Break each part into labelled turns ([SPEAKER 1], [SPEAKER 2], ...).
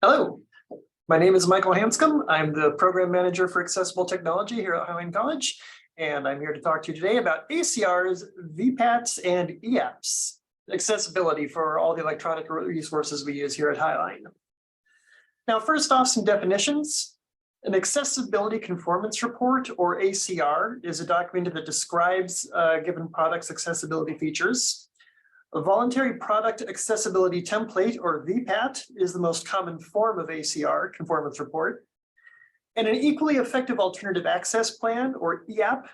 [SPEAKER 1] Hello, my name is Michael Hanscom. I'm the Program Manager for Accessible Technology here at Highline College, and I'm here to talk to you today about ACRs, VPATs, and EEAAPs, accessibility for all the electronic resources we use here at Highline. Now, first off, some definitions. An accessibility conformance report, or ACR, is a document that describes a given product's accessibility features. A voluntary product accessibility template, or VPAT, is the most common form of ACR, conformance report. And an equally effective alternative access plan, or EAP,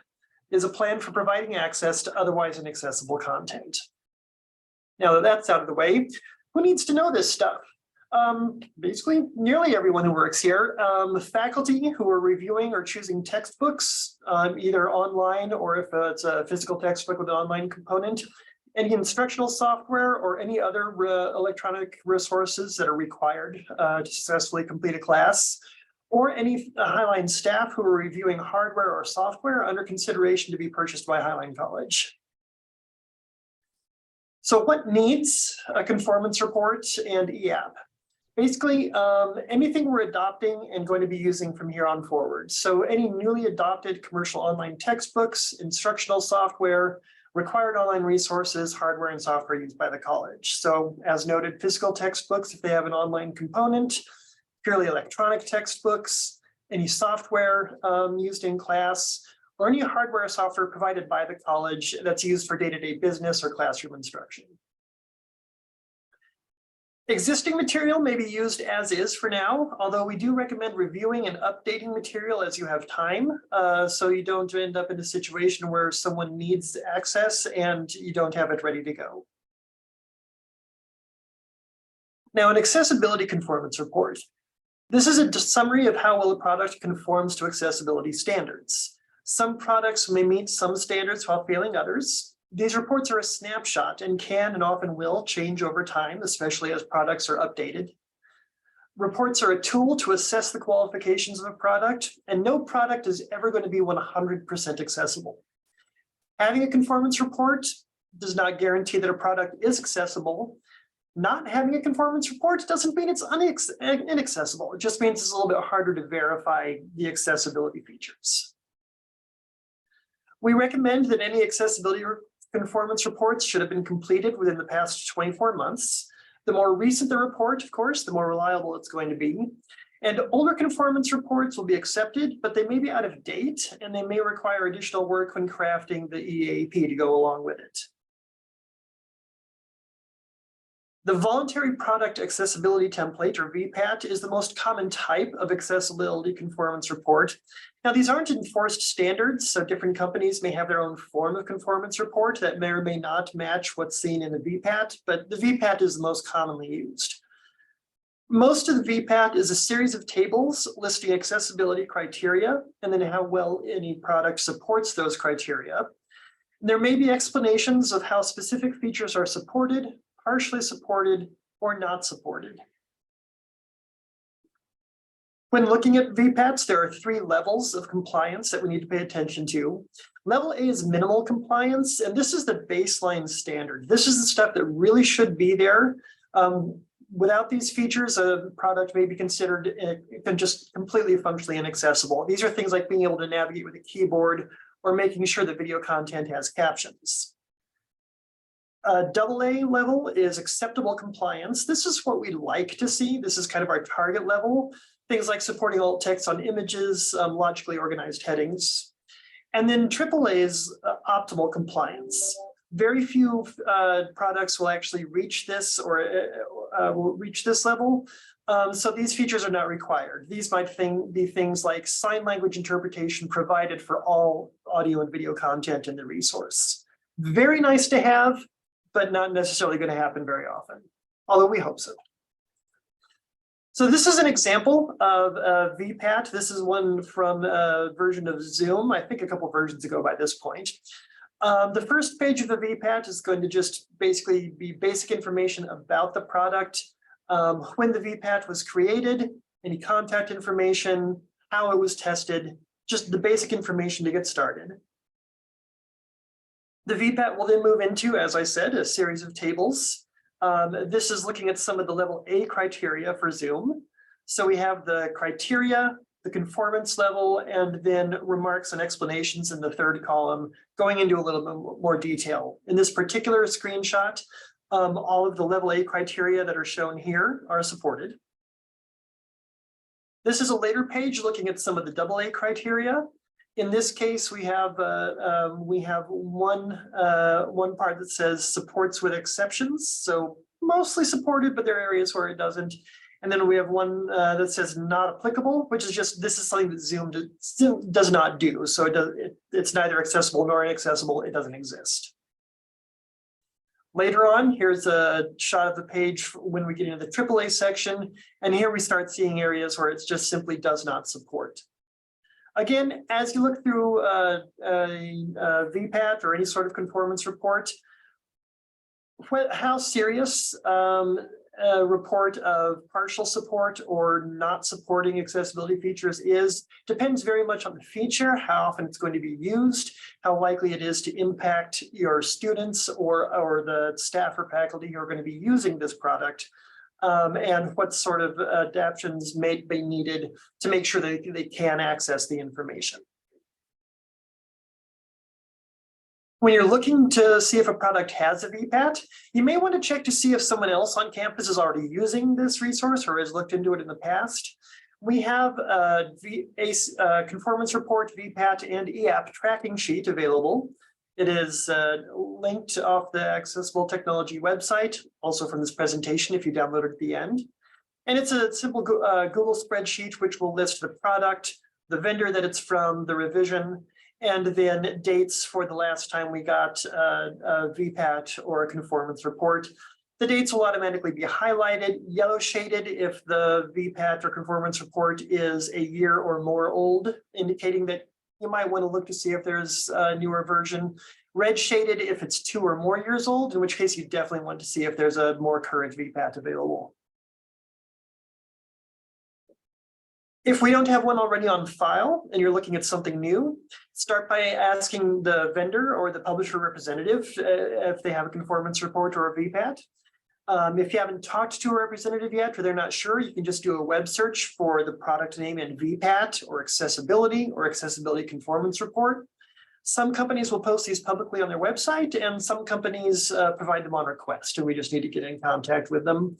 [SPEAKER 1] is a plan for providing access to otherwise inaccessible content. Now that that's out of the way, who needs to know this stuff? Basically, nearly everyone who works here. Faculty who are reviewing or choosing textbooks, either online or if it's a physical textbook with an online component, any instructional software or any other electronic resources that are required to successfully complete a class, or any Highline staff who are reviewing hardware or software under consideration to be purchased by Highline College. So what needs a conformance report and EAP? Basically, anything we're adopting and going to be using from here on forward. So any newly adopted commercial online textbooks, instructional software, required online resources, hardware and software used by the college. So as noted, physical textbooks, if they have an online component, purely electronic textbooks, any software used in class, or any hardware or software provided by the college that's used for day-to-day business or classroom instruction. Existing material may be used as is for now, although we do recommend reviewing and updating material as you have time, so you don't end up in a situation where someone needs access and you don't have it ready to go. Now, an accessibility conformance report. This is a summary of how well a product conforms to accessibility standards. Some products may meet some standards while failing others. These reports are a snapshot and can and often will change over time, especially as products are updated. Reports are a tool to assess the qualifications of a product, and no product is ever going to be 100% accessible. Having a conformance report does not guarantee that a product is accessible. Not having a conformance report doesn't mean it's inaccessible. It just means it's a little bit harder to verify the accessibility features. We recommend that any accessibility conformance reports should have been completed within the past 24 months. The more recent the report, of course, the more reliable it's going to be. And older conformance reports will be accepted, but they may be out of date and they may require additional work when crafting the EEAAP to go along with it. The Voluntary Product Accessibility Template, or VPAT, is the most common type of accessibility conformance report. Now, these aren't enforced standards, so different companies may have their own form of conformance report that may or may not match what's seen in the VPAT, but the VPAT is the most commonly used. Most of the VPAT is a series of tables listing accessibility criteria and then how well any product supports those criteria. There may be explanations of how specific features are supported, partially supported, or not supported. When looking at VPATs, there are 3 levels of compliance that we need to pay attention to. Level A is minimal compliance, and this is the baseline standard. This is the stuff that really should be there. Without these features, a product may be considered just completely functionally inaccessible. These are things like being able to navigate with a keyboard or making sure that video content has captions. Double A level is acceptable compliance. This is what we'd like to see. This is kind of our target level. Things like supporting alt text on images, logically organized headings. And then AAA is optimal compliance. Very few products will actually reach this or will reach this level. So these features are not required. These might be things like sign language interpretation provided for all audio and video content in the resource. Very nice to have, but not necessarily going to happen very often, although we hope so. So this is an example of a VPAT. This is one from a version of Zoom, I think a couple versions ago by this point. The first page of the VPAT is going to just basically be basic information about the product, when the VPAT was created, any contact information, how it was tested, just the basic information to get started. The VPAT will then move into, as I said, a series of tables. This is looking at some of the level A criteria for Zoom. So we have the criteria, the conformance level, and then remarks and explanations in the third column, going into a little bit more detail. In this particular screenshot, all of the level A criteria that are shown here are supported. This is a later page looking at some of the AA criteria. In this case, we have one part that says supports with exceptions, so mostly supported, but there are areas where it doesn't. And then we have one that says not applicable, which is just, this is something that Zoom does not do. So it's neither accessible nor inaccessible. It doesn't exist. Later on, here's a shot of the page when we get into the AAA section. And here we start seeing areas where it just simply does not support. Again, as you look through a VPAT or any sort of conformance report, how serious a report of partial support or not supporting accessibility features is depends very much on the feature, how often it's going to be used, how likely it is to impact your students or the staff or faculty who are going to be using this product, and what sort of adaptations may be needed to make sure that they can access the information. When you're looking to see if a product has a VPAT, you may want to check to see if someone else on campus is already using this resource or has looked into it in the past. We have a conformance report, VPAT, and EAP tracking sheet available. It is linked off the Accessible Technology website, also from this presentation if you download it at the end. And it's a simple Google spreadsheet which will list the product, the vendor that it's from, the revision, and then dates for the last time we got a VPAT or a conformance report. The dates will automatically be highlighted, yellow shaded if the VPAT or conformance report is a year or more old, indicating that you might want to look to see if there's a newer version. Red shaded if it's 2 or more years old, in which case you definitely want to see if there's a more current VPAT available. If we don't have one already on file and you're looking at something new, start by asking the vendor or the publisher representative if they have a conformance report or a VPAT. If you haven't talked to a representative yet or they're not sure, you can just do a web search for the product name in VPAT or accessibility conformance report. Some companies will post these publicly on their website and some companies provide them on request, and we just need to get in contact with them.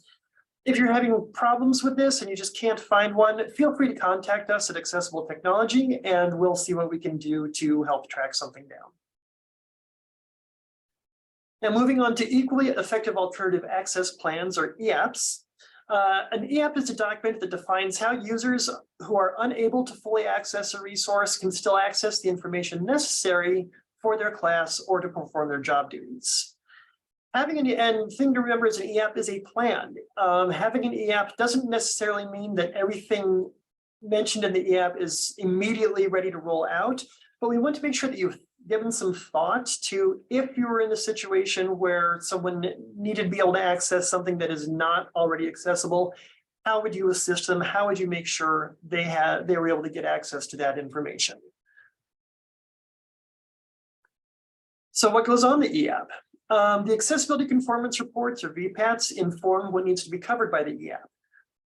[SPEAKER 1] If you're having problems with this and you just can't find one, feel free to contact us at Accessible Technology and we'll see what we can do to help track something down. Now, moving on to equally effective alternative access plans, or EAAPs. An EAAP is a document that defines how users who are unable to fully access a resource can still access the information necessary for their class or to perform their job duties. Having an thing to remember is an EAP is a plan. Having an EAP doesn't necessarily mean that everything mentioned in the EAP is immediately ready to roll out, but we want to make sure that you've given some thought to, if you were in a situation where someone needed to be able to access something that is not already accessible, how would you assist them? How would you make sure they were able to get access to that information? So what goes on the EAP? The accessibility conformance reports, or VPATs, inform what needs to be covered by the EAP.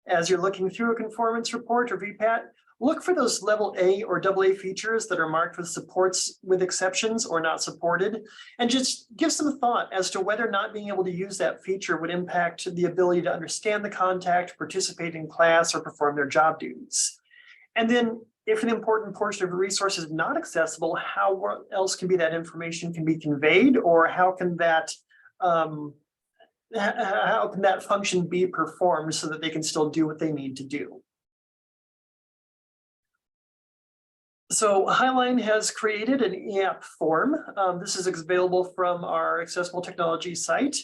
[SPEAKER 1] As you're looking through a conformance report or VPAT, look for those level A or AA features that are marked with supports with exceptions or not supported, and just give some thought as to whether not being able to use that feature would impact the ability to understand the contact, participate in class, or perform their job duties. And then, if an important portion of a resource is not accessible, how else can that information be conveyed, or how can that function be performed so that they can still do what they need to do? So Highline has created an EAP form. This is available from our Accessible Technology site.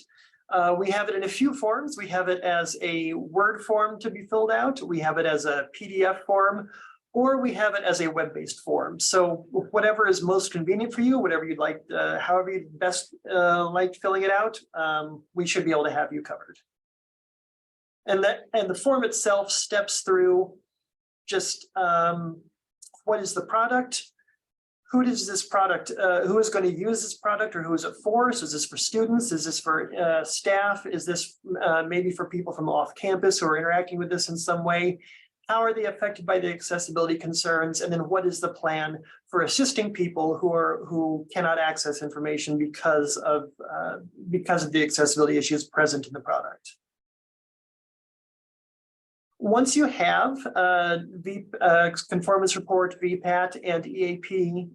[SPEAKER 1] We have it in a few forms. We have it as a Word form to be filled out. We have it as a PDF form, or we have it as a web-based form. So whatever is most convenient for you, whatever you'd like, however you best like filling it out, we should be able to have you covered. And the form itself steps through just what is the product, who does this product, who is going to use this product, or who is it for? So is this for students? Is this for staff? Is this maybe for people from off campus who are interacting with this in some way? how are they affected by the accessibility concerns, and then what is the plan for assisting people who cannot access information because of the accessibility issues present in the product. Once you have conformance report, VPAT, and EAP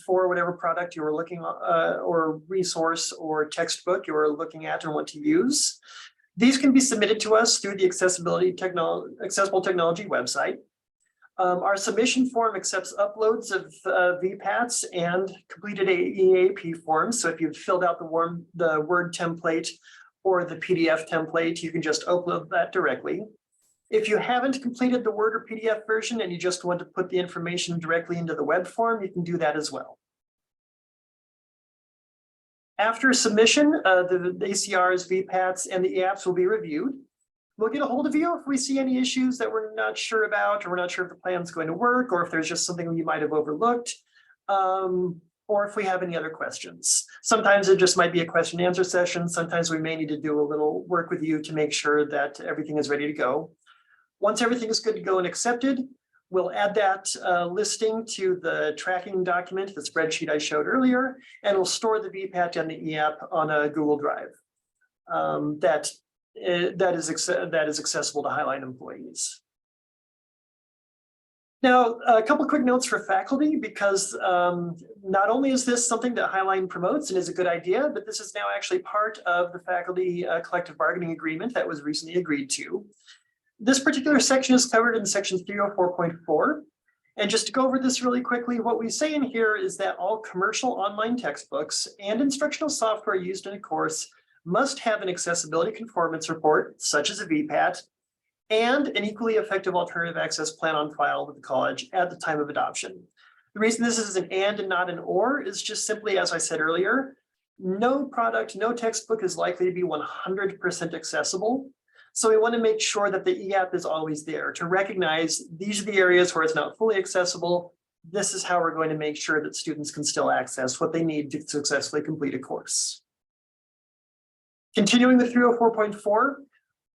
[SPEAKER 1] for whatever product you were looking or resource or textbook you were looking at and want to use, these can be submitted to us through the Accessible Technology website. Our submission form accepts uploads of VPATs and completed EEAP forms. So if you've filled out the Word template or the PDF template, you can just upload that directly. If you haven't completed the Word or PDF version and you just want to put the information directly into the web form, you can do that as well. After submission, the ACRs, VPATs, and the EEAAPs will be reviewed. We'll get a hold of you if we see any issues that we're not sure about, or we're not sure if the plan's going to work, or if there's just something you might have overlooked, or if we have any other questions. Sometimes it just might be a question and answer session. Sometimes we may need to do a little work with you to make sure that everything is ready to go. Once everything is good to go and accepted, we'll add that listing to the tracking document, the spreadsheet I showed earlier, and we'll store the VPAT and the EAP on a Google Drive that is accessible to Highline employees. Now, a couple quick notes for faculty, because not only is this something that Highline promotes and is a good idea, but this is now actually part of the faculty collective bargaining agreement that was recently agreed to. This particular section is covered in section 304.4. And just to go over this really quickly, what we say in here is that all commercial online textbooks and instructional software used in a course must have an accessibility conformance report, such as a VPAT, and an equally effective alternative access plan on file with the college at the time of adoption. The reason this is an and not an or is just simply, as I said earlier, no product, no textbook is likely to be 100% accessible. So we want to make sure that the EAP is always there to recognize these are the areas where it's not fully accessible. This is how we're going to make sure that students can still access what they need to successfully complete a course. Continuing with 304.4,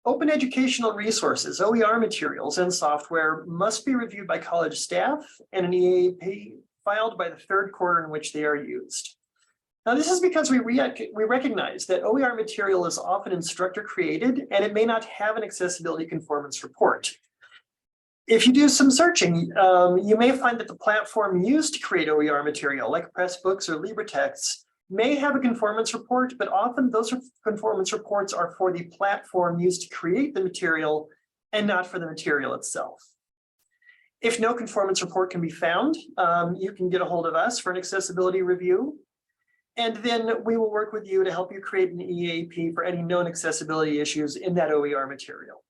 [SPEAKER 1] open educational resources, OER materials, and software must be reviewed by college staff and an EAP filed by the third quarter in which they are used. Now, this is because we recognize that OER material is often instructor created and it may not have an accessibility conformance report. If you do some searching, you may find that the platform used to create OER material, like Pressbooks or LibreText, may have a conformance report, but often those conformance reports are for the platform used to create the material and not for the material itself. If no conformance report can be found, you can get a hold of us for an accessibility review. And then we will work with you to help you create an EAP for any known accessibility issues in that OER material.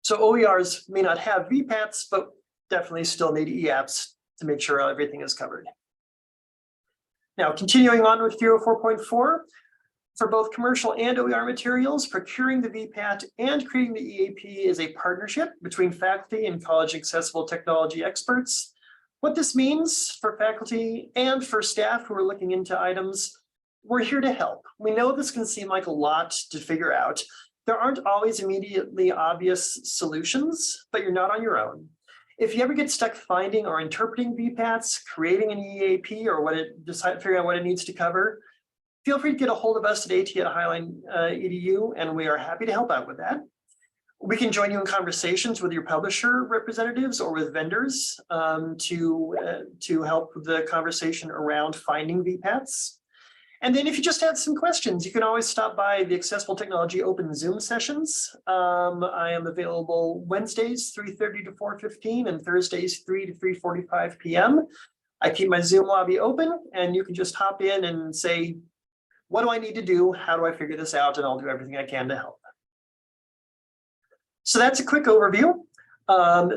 [SPEAKER 1] So OERs may not have VPATs, but definitely still need EAPs to make sure everything is covered. Now, continuing on with 304.4, for both commercial and OER materials, procuring the VPAT and creating the EAP is a partnership between faculty and college accessible technology experts. What this means for faculty and for staff who are looking into items, we're here to help. We know this can seem like a lot to figure out. There aren't always immediately obvious solutions, but you're not on your own. If you ever get stuck finding or interpreting VPATs, creating an EAP, or figuring out what it needs to cover, feel free to get a hold of us at at@highline.edu, and we are happy to help out with that. We can join you in conversations with your publisher representatives or with vendors to help with the conversation around finding VPATs. And then if you just had some questions, you can always stop by the Accessible Technology Open Zoom sessions. I am available Wednesdays, 3:30 to 4:15, and Thursdays, 3 to 3:45 p.m. I keep my Zoom lobby open, and you can just hop in and say, what do I need to do? How do I figure this out? And I'll do everything I can to help. So that's a quick overview.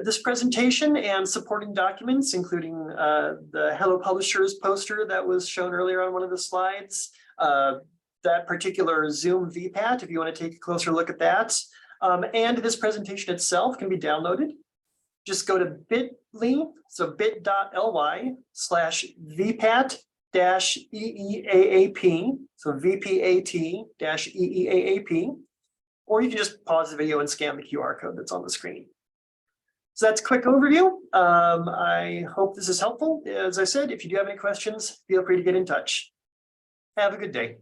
[SPEAKER 1] This presentation and supporting documents, including the Hello Publishers poster that was shown earlier on one of the slides, that particular Zoom VPAT, if you want to take a closer look at that, and this presentation itself can be downloaded. Just go to bit.ly, so bit.ly/VPAT-EEAAP, so VPAT-EEAAP, or you can just pause the video and scan the QR code that's on the screen. So that's a quick overview. I hope this is helpful. As I said, if you do have any questions, feel free to get in touch. Have a good day.